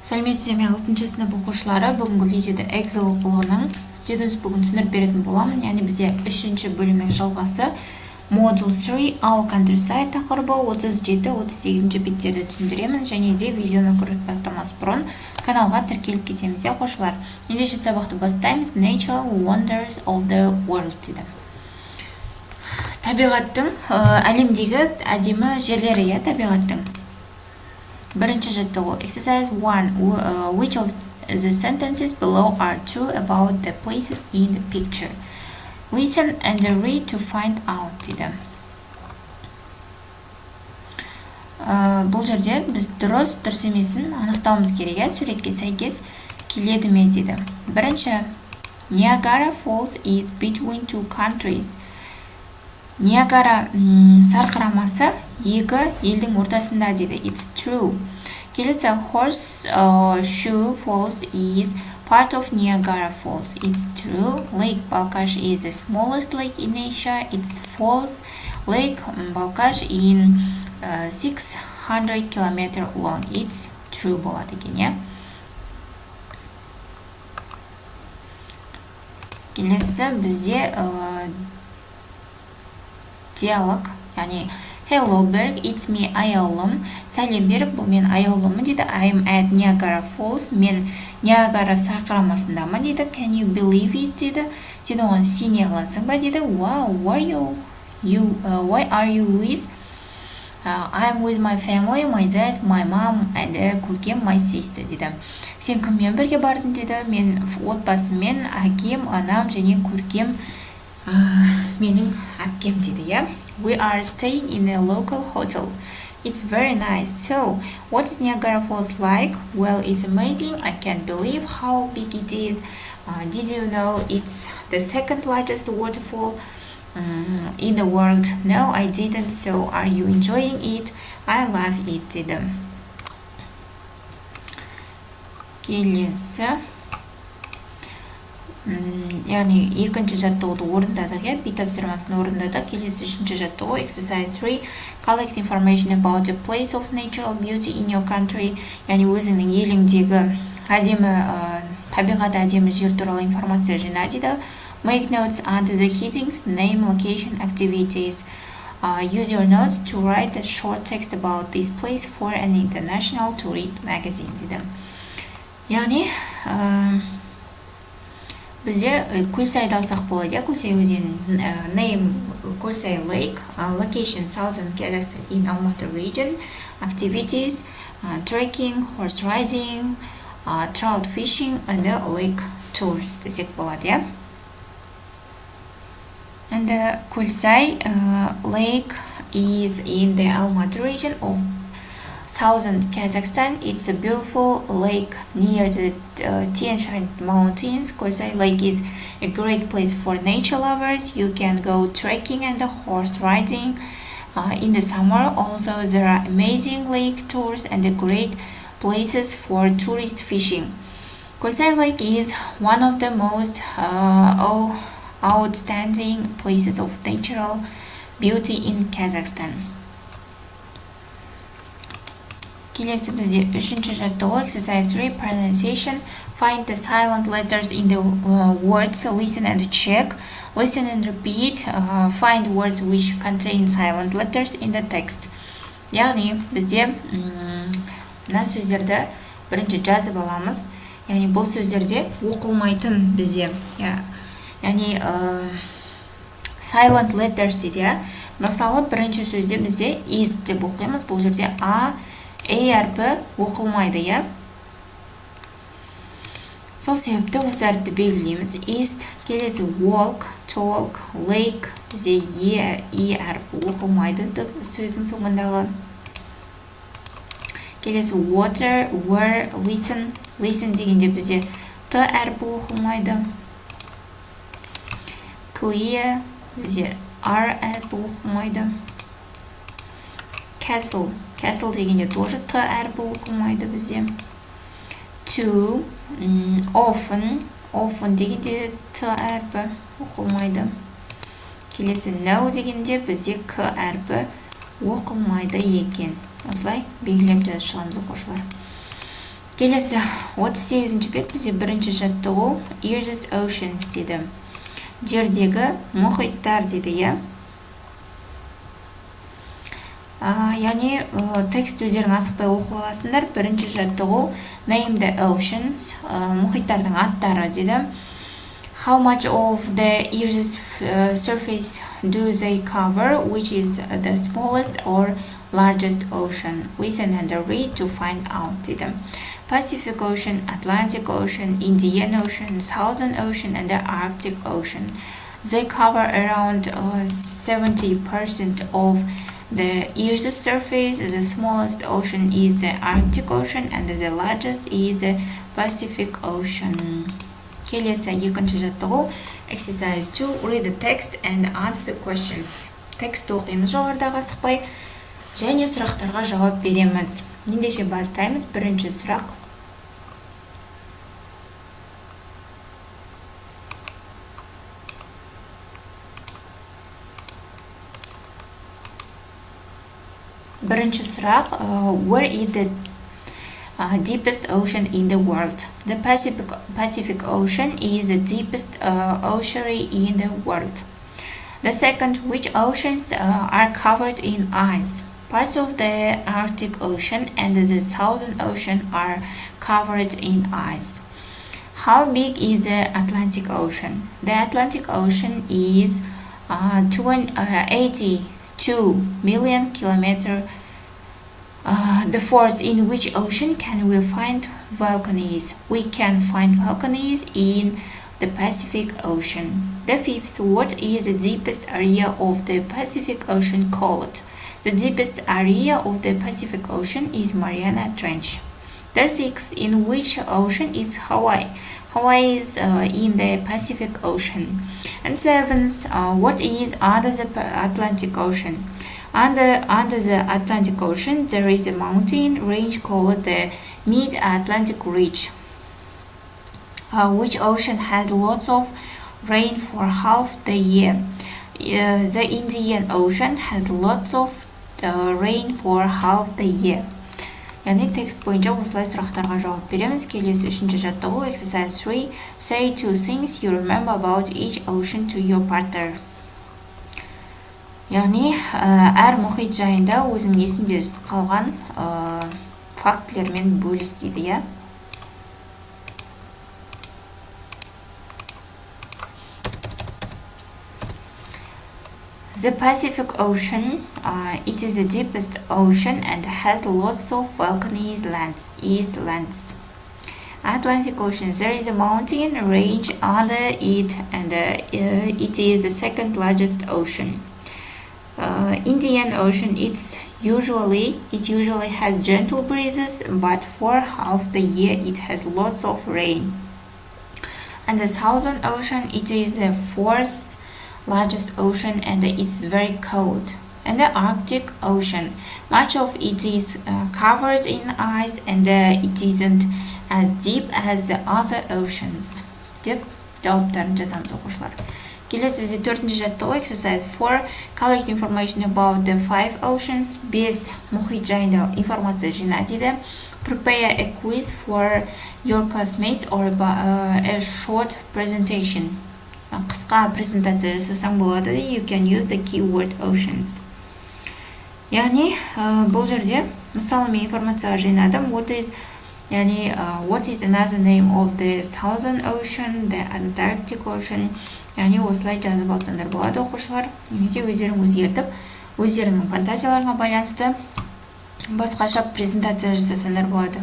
Сәлеметсіздер ме 6-шы сынып оқушылары, бүгінгі видеода Эксель оқулығының Students бүгін түсіндіріп беретін боламын. Яғни бізде 3-ші бөлімнің жалғасы Module 3 Our Contryside тақырыбы 37-38 беттерді түсіндіремін, және де видеоны көріп бастамас бұрын каналға тіркеліп кетеміз оқушылар. Ендеше сабақты бастаймыз. Natural Wonders of the World дейді. Табиғаттың әлемдегі әдемі жерлері, табиғаттың. Бірінші жаттығу. Exercise 1. Which of the sentences below are true about the places in the picture? Listen and read to find out дейді. Бұл жерде біз дұрыс емесін анықтауымыз керек, суретке сәйкес келеді ме дейді. Бірінші, Niagara Falls is between two countries. Ниагара сарқырамасы екі елдің ортасында дейді. It's true. Келесі, Horseshoe Falls is part of Niagara Falls. It's true. Lake Balkash is the smallest lake in Asia. It's false. Lake Balkash in 600 km long. It's true болады екен, Келесі бізде диалог, яғни Hello Berg, it's me Ayolum. Сәлем Берг, бұл мен Ayolum'ы дейді. I'm at Niagara Falls. Мен Ниагара сарқырамасындамын дейді. Can you believe it дейді. Сен оған сене аласың ба дейді. Wow, why are you with? I'm with my family, my dad, my mom, and көркем my sister дейді. Сен кіммен бірге бардың дейді. Мен отбасыммен, әкем, анам және көркем менің әпкем дейді, We are staying in a local hotel. It's very nice. So, what is Niagara Falls like? Well, it's amazing. I can't believe how big it is. Did you know it's the second largest waterfall in the world? No, I didn't. So, are you enjoying it? I love it дейді. Келесі. Яғни екінші жаттығуды орындадық, бит тапсырмасын орындадық. Келесі үшінші жаттығу. Exercise 3. Collect information about the place of natural beauty in your country. Яғни өзіңнің еліңдегі әдемі табиғат әдемі жер туралы информация жина дейді. Make notes under the headings, name, location, activities. Use your notes to write a short text about this place for an international tourist magazine дейді. Яғни бізде Көлсайды алсақ болады, Көлсай өзенінің name Көлсай Lake, location Southern Kazakhstan in Almaty region, activities, trekking, horse riding, trout fishing, and lake tours десек болады, And Kөлсай Lake is in the Almaty region of Southern Kazakhstan. It's a beautiful lake near the Tian Shan Mountains. Kөлсай Lake is a great place for nature lovers. You can go trekking and horse riding in the summer. Also, there are amazing lake tours and great places for tourist fishing. Kөлsай Lake is one of the most outstanding places of natural beauty in Kazakhstan. Келесі бізде үшінші жаттығу. Exercise 3. Pronunciation. Find the silent letters in the words. Listen and check. Listen and repeat. Find words which contain silent letters in the text. Яғни бізде мына сөздерді бірінші жазып аламыз. Яғни бұл сөздерде оқылмайтын бізде. Яғни silent letters дейді. Мысалы бірінші сөзде бізде is деп оқимыз. Бұл жерде әрпі оқылмайды, Сол себепті осы әріпті белгілейміз. East, келесі walk, talk, lake, бізде әрпі оқылмайды сөздің соңындағы. Келесі water, where, listen, дегенде бізде т әрпі оқылмайды. Clear, бізде әрпі оқылмайды. Castle дегенде тоже т әрпі оқылмайды бізде. To, often дегенде т әрпі оқылмайды. Келесі no дегенде бізде к әрпі оқылмайды екен. Осылай белгілеп жазып шығамыз оқушылар. Келесі 38-ші бет бізде бірінші жаттығу Earth's Oceans дейді. Жердегі мұхиттар дейді, я. Яғни текст өздерің асықпай оқып аласыңдар. Бірінші жаттығу Name the Oceans, мұхиттардың аттары дейді. How much of the Earth's surface do they cover, which is the smallest or largest ocean? Listen and read to find out дейді. Pacific Ocean, Atlantic Ocean, Indian Ocean, Southern Ocean, and the Arctic Ocean. They cover around 70% of the Earth's surface. The smallest ocean is the Arctic Ocean, and the largest is the Pacific Ocean. Келесі екінші жаттығу Exercise 2. Read the text and answer the questions. Текстті оқимыз жоғарыдағы асықпай, және сұрақтарға жауап береміз. Ендеше бастаймыз. Бірінші сұрақ. Бірінші сұрақ. Where is the deepest ocean in the world? The Pacific Ocean is the deepest ocean in the world. The second, which oceans are covered in ice? Parts of the Arctic Ocean and the Southern Ocean are covered in ice. How big is the Atlantic Ocean? The Atlantic Ocean is 82 million kilometers. The fourth, in which ocean can we find volcanoes? We can find volcanoes in the Pacific Ocean. The fifth, what is the deepest area of the Pacific Ocean called? The deepest area of the Pacific Ocean is Mariana Trench. The sixth, in which ocean is Hawaii? Hawaii is in the Pacific Ocean. And seventh, what is under the Atlantic Ocean? Under the Atlantic Ocean, there is a mountain range called the Mid-Atlantic Ridge. Which ocean has lots of rain for half the year? The Indian Ocean has lots of rain for half the year. Яғни текст бойынша осылай сұрақтарға жауап береміз. Келесі үшінші жаттығу Exercise 3. Say two things you remember about each ocean to your partner. Яғни әр мұхит жайында өзің есінде қалған фактілермен бөліс дейді, я. The Pacific Ocean, it is the deepest ocean and has lots of volcanoes, lands. Atlantic Ocean, there is a mountain range under it and it is the second largest ocean. Indian Ocean, it usually has gentle breezes, but for half the year it has lots of rain. And the Southern Ocean, it is the fourth largest ocean and it's very cold. And the Arctic Ocean, much of it is covered in ice and it isn't as deep as the other oceans. Деп жауаптарын жазамыз оқушылар. Келесі бізде төртінші жаттығу Exercise 4. Collect information about the 5 oceans. 5 мұхит жайында информация жина дейді. Prepare a quiz for your classmates or a short presentation. Қысқа презентация жасасаң болады. You can use the keyword oceans. Яғни бұл жерде мысалымен информация жинадым. What is another name of the Southern Ocean, the Antarctic Ocean? Яғни осылай жазып алсаңдар болады оқушылар. Немесе өздерің өзгертіп, өздеріңнің фантазияларына байланысты басқаша презентация жасасаңдар болады.